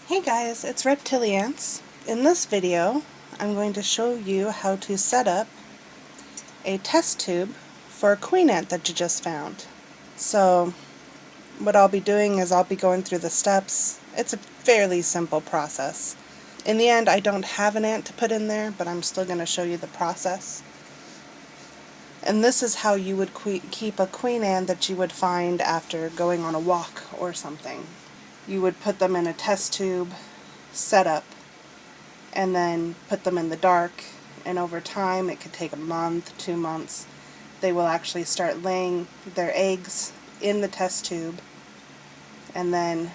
Hey guys, it's Reptili-ants. In this video, I'm going to show you how to set up a test tube for a queen ant that you just found. So, what I'll be doing is I'll be going through the steps. It's a fairly simple process. In the end, I don't have an ant to put in there, but I'm still going to show you the process. And this is how you would keep a queen ant that you would find after going on a walk or something. You would put them in a test tube, setup, and then put them in the dark, and over time, it could take a month, 2 months, they will actually start laying their eggs in the test tube, and then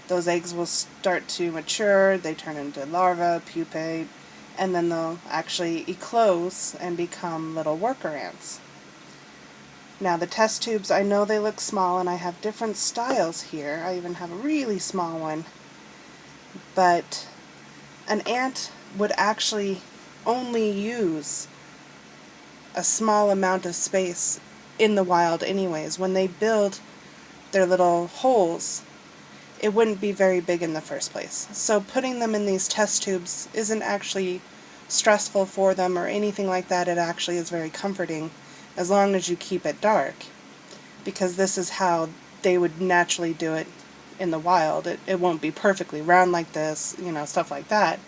those eggs will start to mature, they turn into larvae, pupae, and then they'll actually eclose and become little worker ants. Now the test tubes, I know they look small, and I have different styles here. I even have a really small one, but an ant would actually only use a small amount of space in the wild anyways. When they build their little holes, it wouldn't be very big in the first place. So putting them in these test tubes isn't actually stressful for them or anything like that. It actually is very comforting as long as you keep it dark, because this is how they would naturally do it in the wild. It won't be perfectly round like this, stuff like that,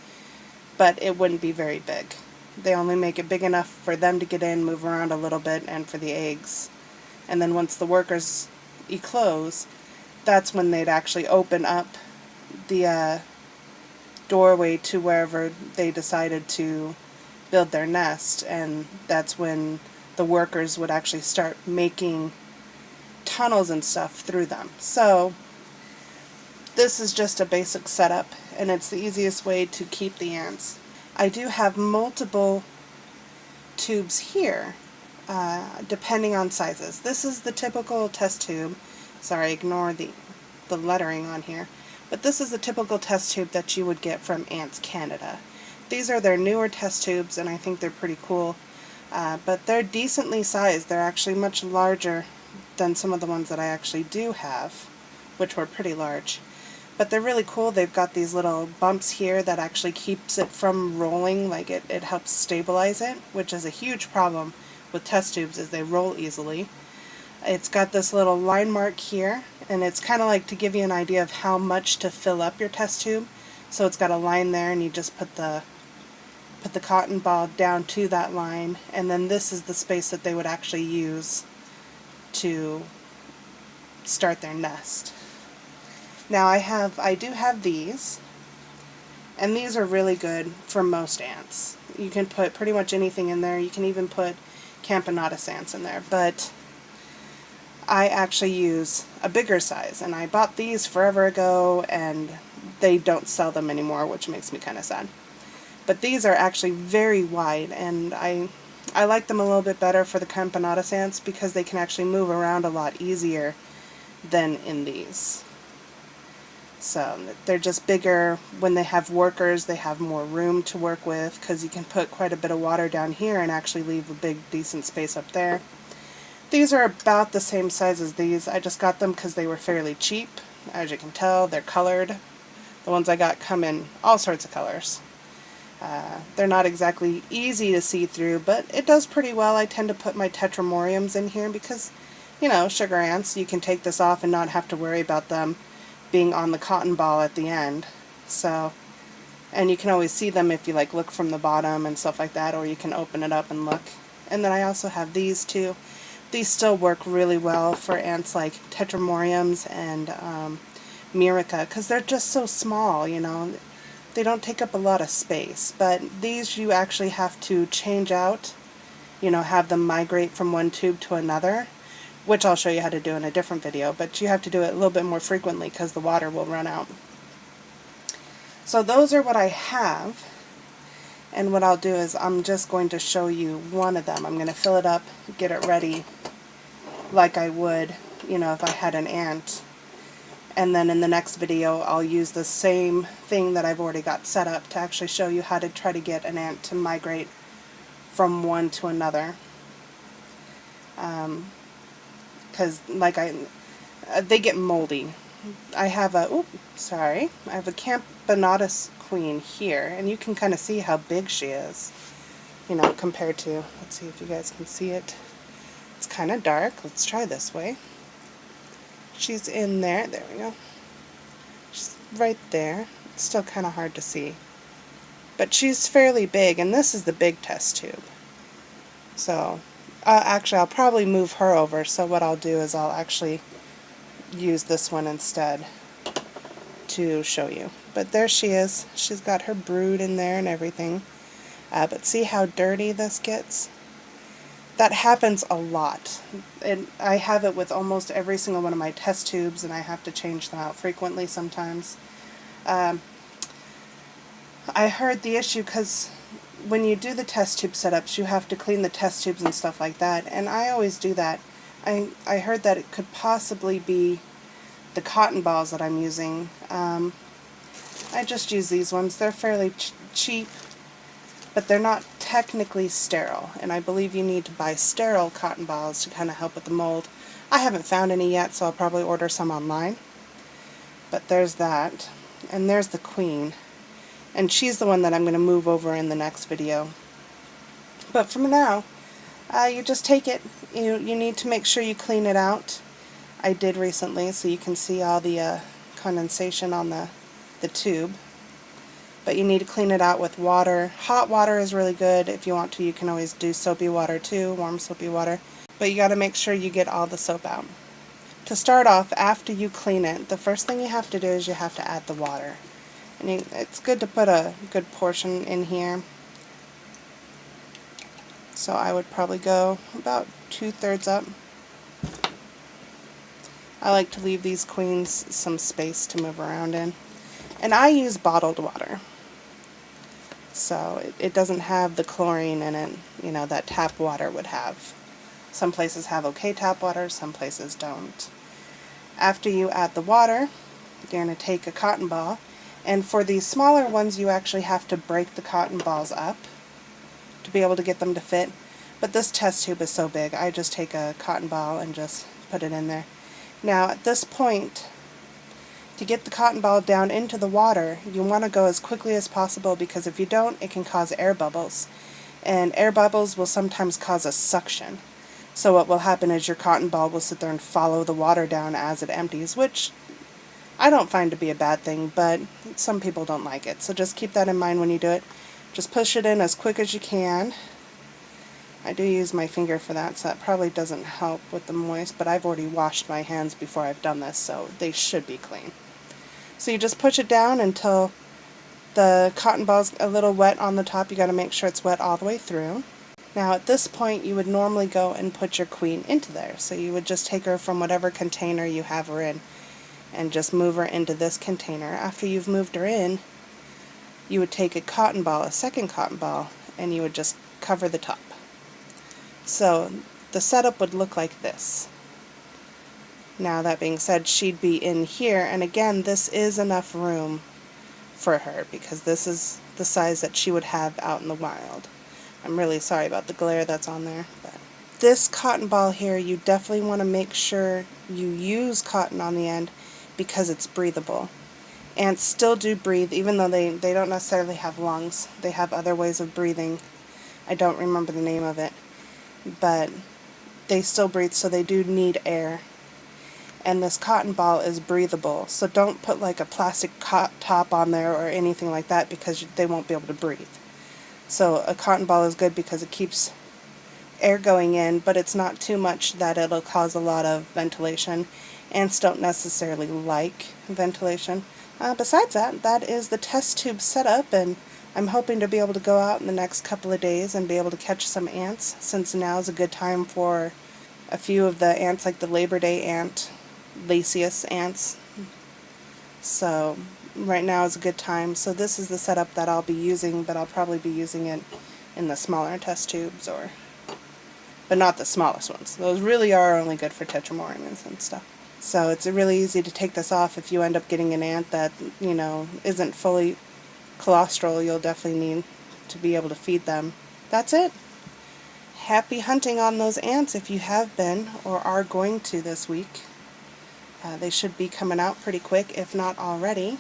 but it wouldn't be very big. They only make it big enough for them to get in, move around a little bit, and for the eggs. And then once the workers eclose, that's when they'd actually open up the doorway to wherever they decided to build their nest, and that's when the workers would actually start making tunnels and stuff through them. So this is just a basic setup, and it's the easiest way to keep the ants. I do have multiple tubes here, depending on sizes. This is the typical test tube. Sorry, ignore the lettering on here. But this is the typical test tube that you would get from Ants Canada. These are their newer test tubes, and I think they're pretty cool. But they're decently sized. They're actually much larger than some of the ones that I actually do have, which were pretty large. But they're really cool. They've got these little bumps here that actually keeps it from rolling, like it helps stabilize it, which is a huge problem with test tubes, is they roll easily. It's got this little line mark here, and it's kind of like to give you an idea of how much to fill up your test tube. So it's got a line there, and you just put the cotton ball down to that line, and then this is the space that they would actually use to start their nest. Now I do have these, and these are really good for most ants. You can put pretty much anything in there. You can even put Camponotus ants in there, but I actually use a bigger size, and I bought these forever ago, and they don't sell them anymore, which makes me kind of sad. But these are actually very wide, and I like them a little bit better for the Camponotus ants because they can actually move around a lot easier than in these. So they're just bigger. When they have workers, they have more room to work with, because you can put quite a bit of water down here and actually leave a big decent space up there. These are about the same size as these. I just got them because they were fairly cheap. As you can tell, they're colored. The ones I got come in all sorts of colors. They're not exactly easy to see through, but it does pretty well. I tend to put my tetramoriums in here because, sugar ants, you can take this off and not have to worry about them being on the cotton ball at the end. So, and you can always see them if you look from the bottom and stuff like that, or you can open it up and look. And then I also have these too. These still work really well for ants like tetramoriums and Mirica, because they're just so small, They don't take up a lot of space. But these you actually have to change out, have them migrate from one tube to another, which I'll show you how to do in a different video, but you have to do it a little bit more frequently because the water will run out. So those are what I have, and what I'll do is I'm just going to show you one of them. I'm going to fill it up, get it ready like I would, if I had an ant. And then in the next video I'll use the same thing that I've already got set up to actually show you how to try to get an ant to migrate from one to another. Because they get moldy I have a, I have a Camponotus queen here, and you can kind of see how big she is, you know, compared to, let's see if you guys can see it. It's kind of dark. Let's try this way. She's in there. There we go. She's right there. It's still kind of hard to see. But she's fairly big, and this is the big test tube. So, actually, I'll probably move her over, so what I'll do is I'll actually use this one instead to show you. But there she is. She's got her brood in there and everything. But see how dirty this gets? That happens a lot. And I have it with almost every single one of my test tubes, and I have to change them out frequently sometimes. I heard the issue because when you do the test tube setups, you have to clean the test tubes and stuff like that, and I always do that. I heard that it could possibly be the cotton balls that I'm using. I just use these ones. They're fairly cheap, but they're not technically sterile, and I believe you need to buy sterile cotton balls to kind of help with the mold. I haven't found any yet, so I'll probably order some online. But there's that, and there's the queen. And she's the one that I'm going to move over in the next video. But for now, you just take it. You need to make sure you clean it out. I did recently, so you can see all the condensation on the tube. But you need to clean it out with water. Hot water is really good. If you want to, you can always do soapy water too, warm soapy water. But you got to make sure you get all the soap out. To start off, after you clean it, the first thing you have to do is you have to add the water. And it's good to put a good portion in here. So I would probably go about 2/3 up. I like to leave these queens some space to move around in. And I use bottled water. So it doesn't have the chlorine in it, you know, that tap water would have. Some places have okay tap water, some places don't. After you add the water, you're going to take a cotton ball. And for these smaller ones, you actually have to break the cotton balls up to be able to get them to fit. But this test tube is so big, I just take a cotton ball and just put it in there. Now, at this point, to get the cotton ball down into the water, you want to go as quickly as possible, because if you don't, it can cause air bubbles. And air bubbles will sometimes cause a suction. So what will happen is your cotton ball will sit there and follow the water down as it empties, which I don't find to be a bad thing, but some people don't like it. So just keep that in mind when you do it. Just push it in as quick as you can. I do use my finger for that, so that probably doesn't help with the moist, but I've already washed my hands before I've done this, so they should be clean. So you just push it down until the cotton ball's a little wet on the top. You got to make sure it's wet all the way through. Now at this point, you would normally go and put your queen into there. So you would just take her from whatever container you have her in and just move her into this container. After you've moved her in, you would take a cotton ball, a second cotton ball, and you would just cover the top. So the setup would look like this. Now that being said, she'd be in here, and again, this is enough room for her because this is the size that she would have out in the wild. I'm really sorry about the glare that's on there, but this cotton ball here, you definitely want to make sure you use cotton on the end because it's breathable. Ants still do breathe, even though they don't necessarily have lungs. They have other ways of breathing. I don't remember the name of it, but they still breathe, so they do need air. And this cotton ball is breathable, so don't put like a plastic top on there or anything like that because they won't be able to breathe. So a cotton ball is good because it keeps air going in, but it's not too much that it'll cause a lot of ventilation. Ants don't necessarily like ventilation. Besides that, that is the test tube setup, and I'm hoping to be able to go out in the next couple of days and be able to catch some ants, since now is a good time for a few of the ants, like the Labor Day ant, Lasius ants. So right now is a good time. So this is the setup that I'll be using, but I'll probably be using it in the smaller test tubes, but not the smallest ones. Those really are only good for tetramorphines and stuff. So it's really easy to take this off if you end up getting an ant that, you know, isn't fully colostral. You'll definitely need to be able to feed them. That's it. Happy hunting on those ants if you have been or are going to this week. They should be coming out pretty quick, if not already.